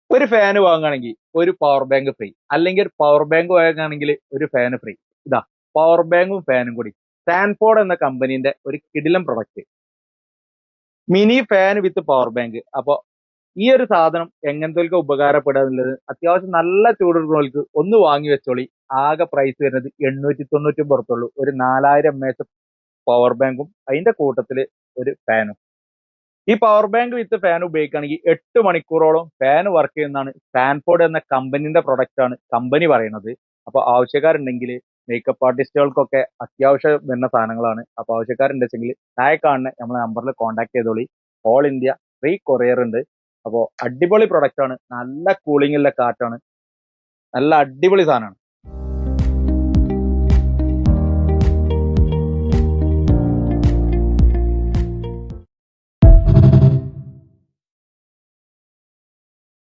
ഒരു ഫാന് വാങ്ങുകയാണെങ്കിൽ ഒരു പവർ ബാങ്ക് ഫ്രീ, അല്ലെങ്കിൽ ഒരു പവർ ബാങ്ക് വാങ്ങുകയാണെങ്കിൽ ഒരു ഫാന് ഫ്രീ. ഇതാ പവർ ബാങ്കും ഫാനും കൂടി സ്റ്റാൻഫോർഡ് എന്ന കമ്പനീന്റെ ഒരു കിടിലം പ്രൊഡക്റ്റ്, മിനി ഫാൻ വിത്ത് പവർ ബാങ്ക്. അപ്പൊ ഈ ഒരു സാധനം എങ്ങനത്തെ ഉപകാരപ്പെടുക എന്നുള്ളത്, അത്യാവശ്യം നല്ല ചൂടുള്ളവർക്ക് ഒന്ന് വാങ്ങി വെച്ചോളി. ആകെ പ്രൈസ് വരുന്നത് 899 പുറത്തുള്ളൂ. ഒരു 4000 mAh പവർ ബാങ്കും അതിന്റെ കൂട്ടത്തില് ഒരു ഫാനും. ഈ പവർ ബാങ്ക് വിത്ത് ഫാൻ ഉപയോഗിക്കുകയാണെങ്കിൽ 8 മണിക്കൂറോളം ഫാൻ വർക്ക് ചെയ്യുന്നതാണ്. സ്റ്റാൻഫോർഡ് എന്ന കമ്പനിന്റെ പ്രൊഡക്റ്റ് ആണ് കമ്പനി പറയുന്നത്. അപ്പൊ ആവശ്യക്കാരുണ്ടെങ്കിൽ, മേക്കപ്പ് ആർട്ടിസ്റ്റുകൾക്കൊക്കെ അത്യാവശ്യം വരുന്ന സാധനങ്ങളാണ്. അപ്പൊ ആവശ്യക്കാരുണ്ടെങ്കിൽ താഴെ കാണുന്ന നമ്മളെ നമ്പറിൽ കോൺടാക്ട് ചെയ്തോളി. ഓൾ ഇന്ത്യ ഫ്രീ കൊറിയർ ഉണ്ട്. അപ്പോൾ അടിപൊളി പ്രൊഡക്റ്റ് ആണ്, നല്ല കൂളിംഗ് ഉള്ള കാറ്റാണ്, നല്ല അടിപൊളി സാധനമാണ്.